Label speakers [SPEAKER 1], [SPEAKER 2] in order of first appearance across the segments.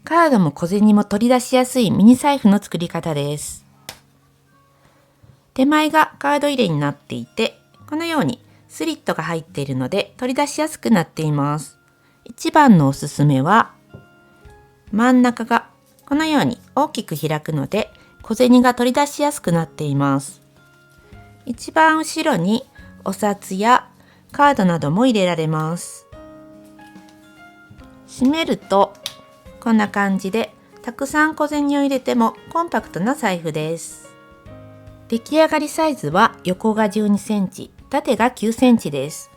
[SPEAKER 1] カードも小銭も取り出しやすいミニ財布の作り方です。手前がカード入れになっていて、このようにスリットが入っているので取り出しやすくなっています。一番のおすすめは、真ん中がこのように大きく開くので小銭が取り出しやすくなっています。一番後ろにお札やカードなども入れられます。閉めるとこんな感じで、たくさん小銭を入れてもコンパクトな財布です。出来上がりサイズは横が12センチ、縦が9センチです。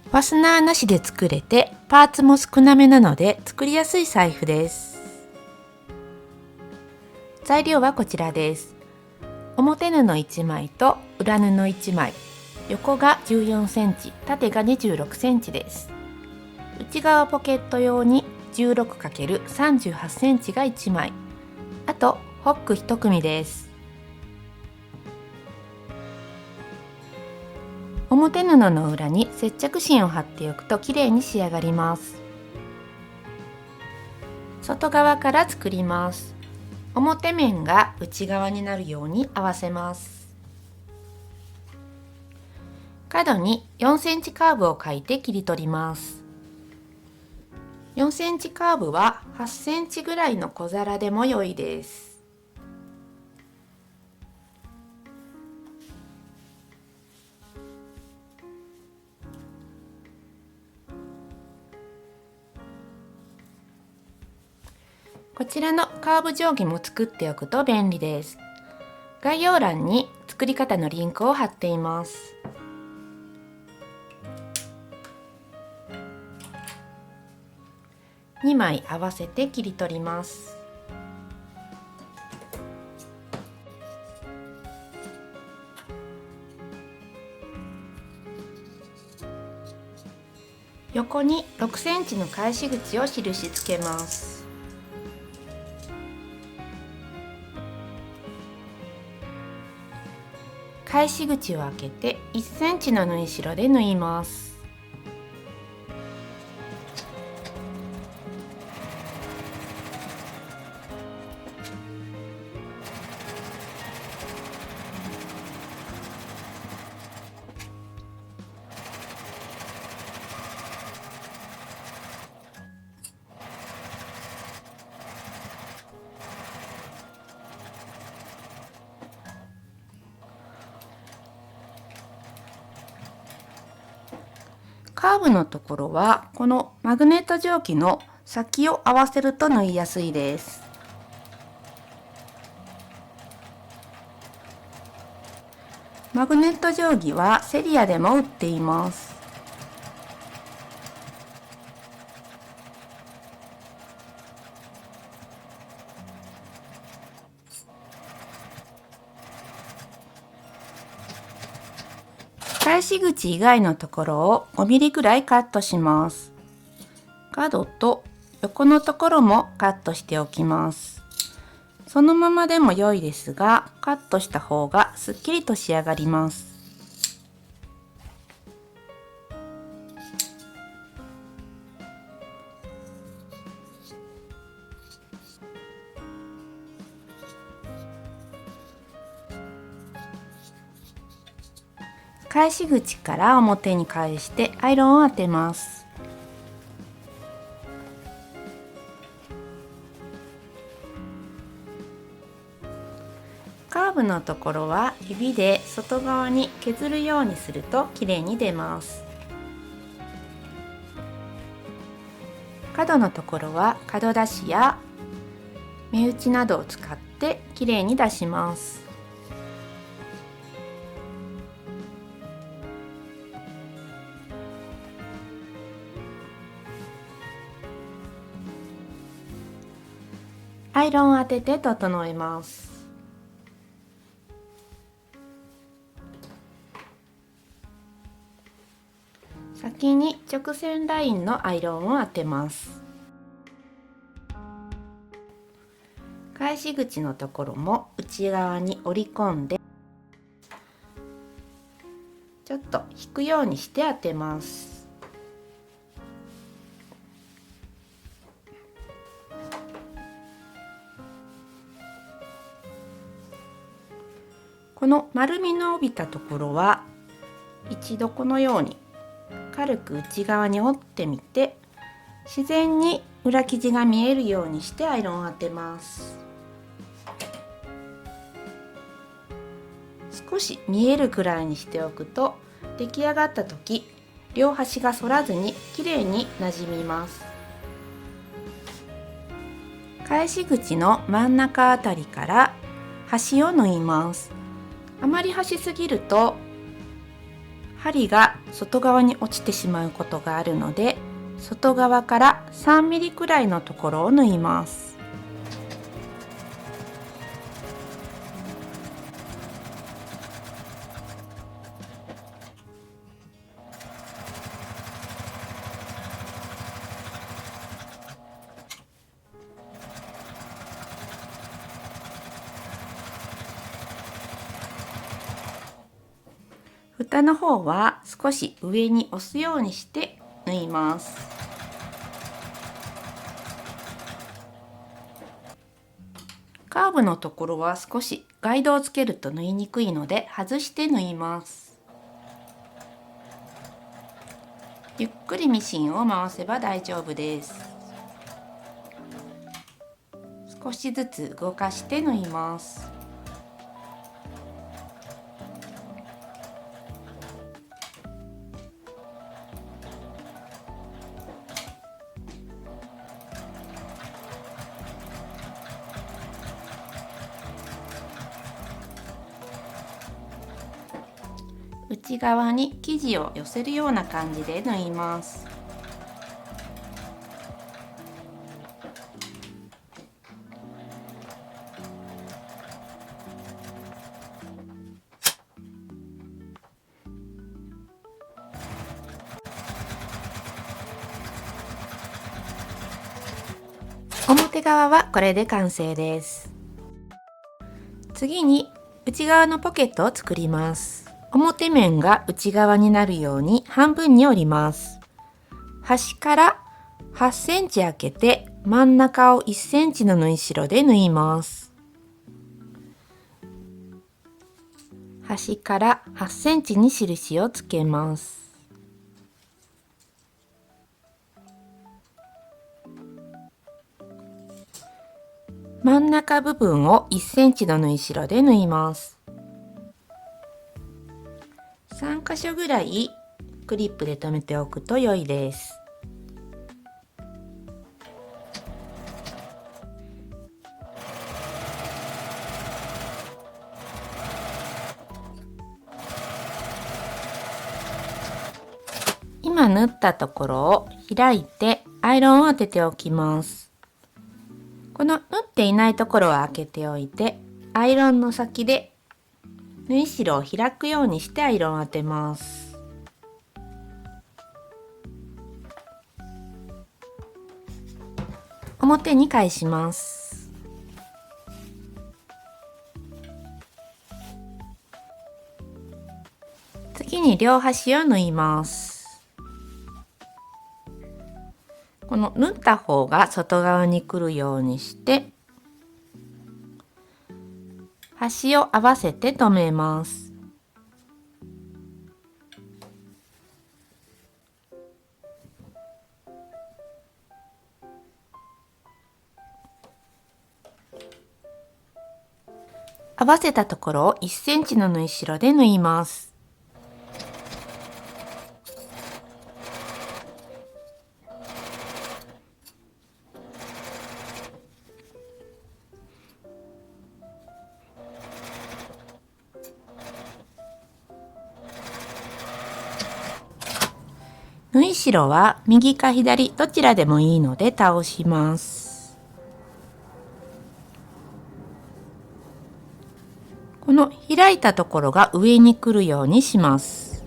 [SPEAKER 1] ファスナーなしで作れて、パーツも少なめなので作りやすい財布です。材料はこちらです。表布1枚と裏布1枚、横が14センチ、縦が26センチです。内側ポケット用に 16×38 センチが1枚、あとホック1組です。表布の裏に接着芯を貼っておくときれいに仕上がります。外側から作ります。表面が内側になるように合わせます。角に4センチカーブを描いて切り取ります。4センチカーブは8センチぐらいの小皿でも良いです。こちらのカーブ定規も作っておくと便利です。概要欄に作り方のリンクを貼っています。2枚合わせて切り取ります。横に6センチの返し口を印つけます。返し口を開けて1センチの縫い代で縫います。カーブのところはこのマグネット定規の先を合わせると縫いやすいです。マグネット定規はセリアでも売っています。返し口以外のところを5ミリぐらいカットします。角と横のところもカットしておきます。そのままでも良いですが、カットした方がすっきりと仕上がります。返し口から表に返してアイロンを当てます。カーブのところは指で外側に削るようにするときれいに出ます。角のところは角出しや目打ちなどを使ってきれいに出します。アイロンを当てて整えます。先に直線ラインのアイロンを当てます。返し口のところも内側に折り込んでちょっと引くようにして当てます。この丸みの帯びたところは一度このように軽く内側に折ってみて、自然に裏生地が見えるようにしてアイロンを当てます。少し見えるくらいにしておくと、出来上がった時両端が反らずにきれいになじみます。返し口の真ん中あたりから端を縫います。あまり端すぎると針が外側に落ちてしまうことがあるので、外側から3ミリくらいのところを縫います。蓋の方は少し上に押すようにして縫います。カーブのところは少しガイドをつけると縫いにくいので外して縫います。ゆっくりミシンを回せば大丈夫です。少しずつ動かして縫います。内側に生地を寄せるような感じで縫います。表側はこれで完成です。次に内側のポケットを作ります。表面が内側になるように半分に折ります。端から8センチ開けて真ん中を1センチの縫い代で縫います。端から8センチに印をつけます。真ん中部分を1センチの縫い代で縫います。3箇所ぐらいクリップで留めておくと良いです。今縫ったところを開いてアイロンを当てておきます。この縫っていないところは開けておいて、アイロンの先で縫い代を開くようにしてアイロンを当てます。表に返します。次に両端を縫います。この縫った方が外側に来るようにして端を合わせて留めます。合わせたところを1センチの縫い代で縫います。縫い代は右か左どちらでもいいので倒します。この開いたところが上に来るようにします。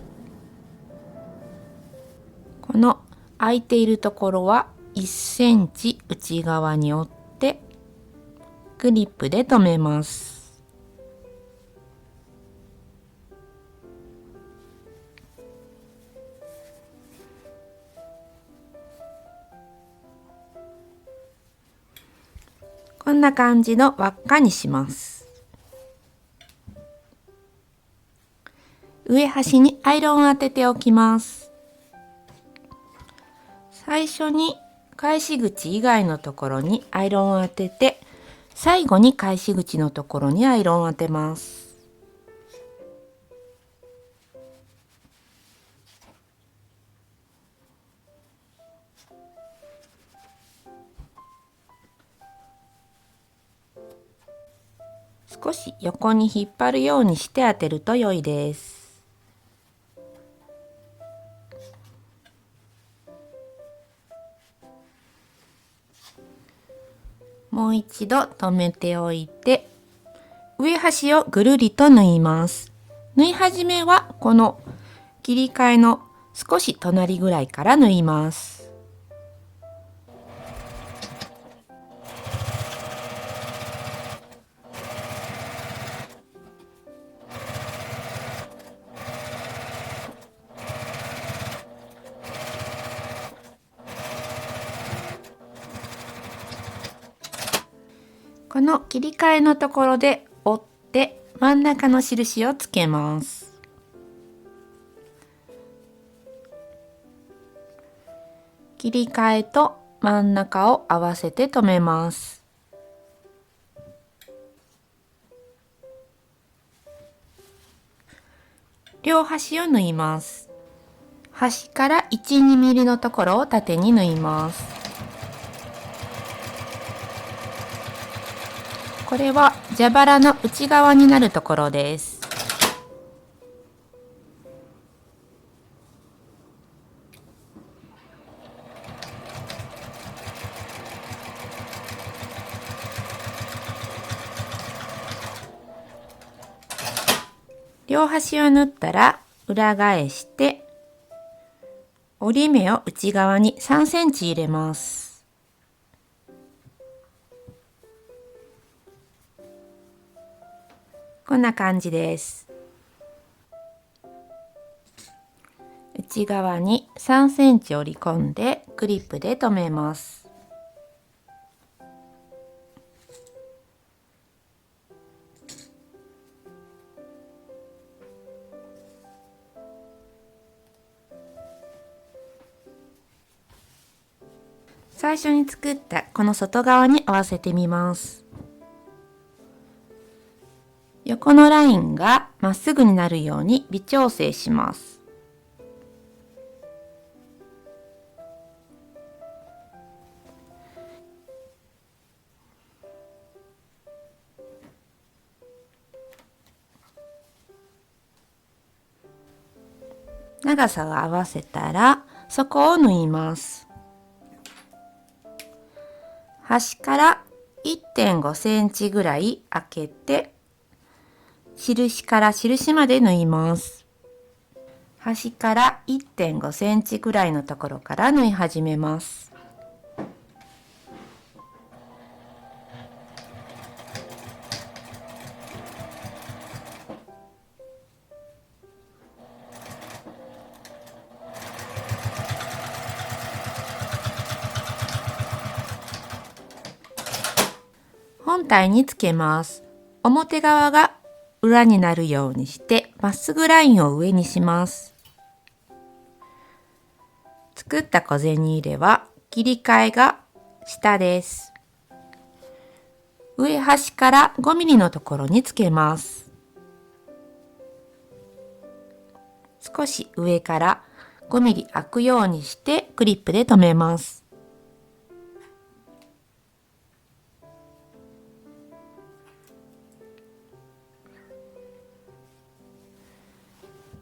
[SPEAKER 1] この空いているところは1センチ内側に折ってクリップで留めます。こんな感じの輪っかにします。上端にアイロンを当てておきます。最初に返し口以外のところにアイロンを当てて、最後に返し口のところにアイロンを当てます。少し横に引っ張るようにして当てると良いです。もう一度留めておいて、上端をぐるりと縫います。縫い始めはこの切り替えの少し隣ぐらいから縫います。この切り替えのところで折って真ん中の印をつけます。切り替えと真ん中を合わせて留めます。両端を縫います。端から1、2ミリのところを縦に縫います。これは蛇腹の内側になるところです。両端を縫ったら裏返して折り目を内側に3センチ入れます。こんな感じです。内側に3センチ折り込んでクリップで留めます。最初に作ったこの外側に合わせてみます。横のラインがまっすぐになるように微調整します。長さを合わせたら底を縫います。端から1.5センチぐらい開けて、印から印まで縫います。端から1.5センチぐらいのところから縫い始めます。本体につけます。表側が裏になるようにしてまっすぐラインを上にします。作った小銭入れは切り替えが下です。上端から5ミリのところにつけます。少し上から5ミリ開くようにしてクリップで留めます。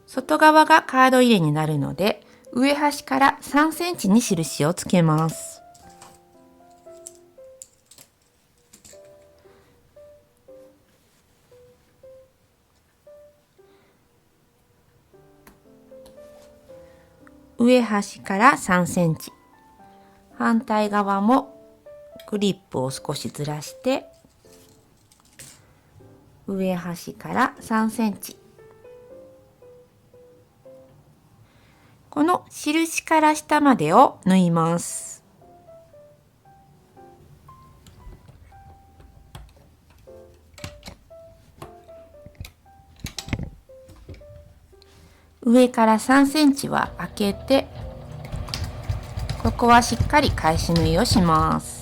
[SPEAKER 1] 外側がカード入れになるので、上端から3センチに印をつけます。上端から3センチ。反対側もクリップを少しずらして、上端から3センチ。この印から下までを縫います。上から3センチは開けて、ここはしっかり返し縫いをします。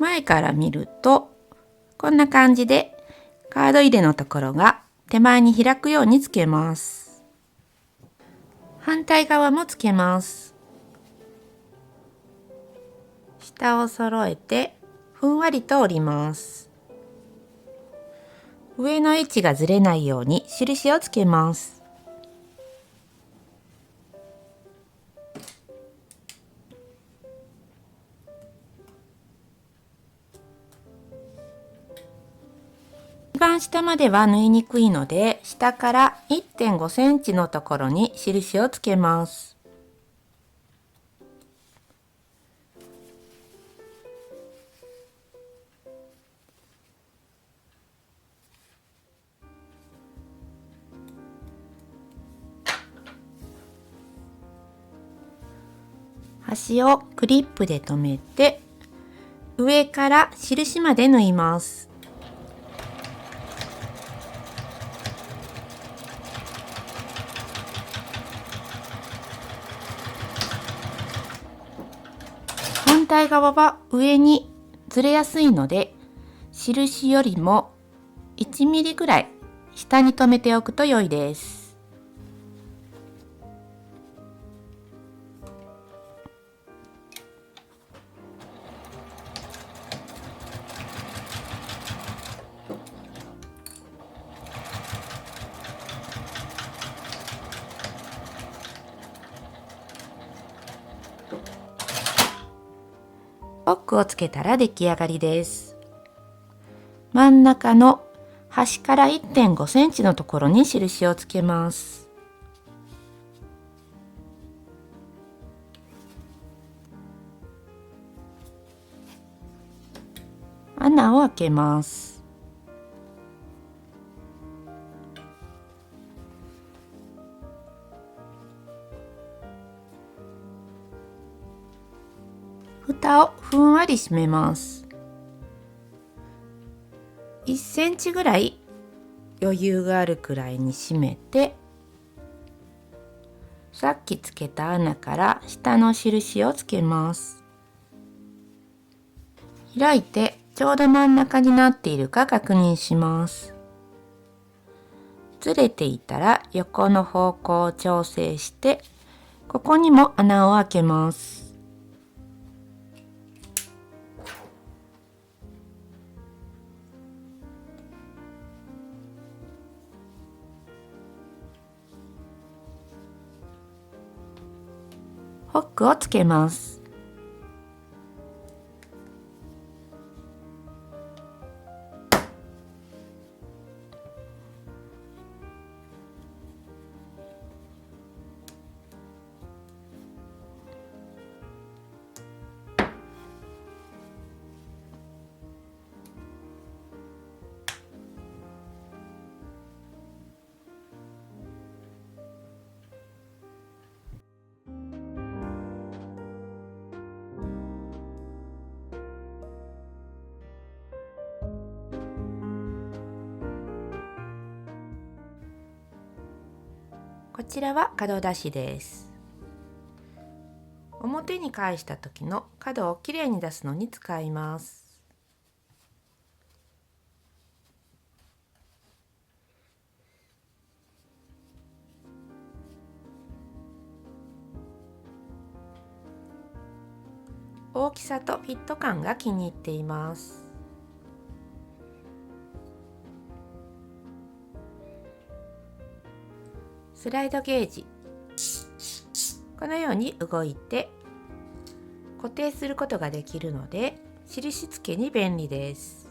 [SPEAKER 1] 前から見るとこんな感じでカード入れのところが手前に開くようにつけます。反対側もつけます。下を揃えてふんわりと折ります。上の位置がずれないように印をつけます。一番下までは縫いにくいので、下から 1.5 センチのところに印をつけます。端をクリップで留めて、上から印まで縫います。反対側は上にずれやすいので、印よりも1ミリぐらい下に留めておくと良いです。ホックをつけたら出来上がりです。真ん中の端から 1.5 センチのところに印をつけます。穴を開けます。蓋をふんわり閉めます。1センチぐらい余裕があるくらいに閉めて、さっきつけた穴から下の印をつけます。開いてちょうど真ん中になっているか確認します。ずれていたら横の方向を調整して、ここにも穴を開けます。ホックをつけます。こちらは角出しです。表に返した時の角をきれいに出すのに使います。大きさとフィット感が気に入っています。スライドゲージ、このように動いて固定することができるので、印付けに便利です。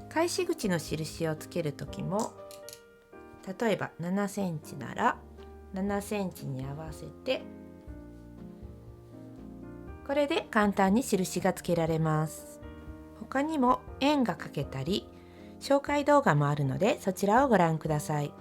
[SPEAKER 1] 返し口の印をつける時も、例えば7センチなら7センチに合わせて、これで簡単に印がつけられます。他にも円が描けたり紹介動画もあるので、そちらをご覧ください。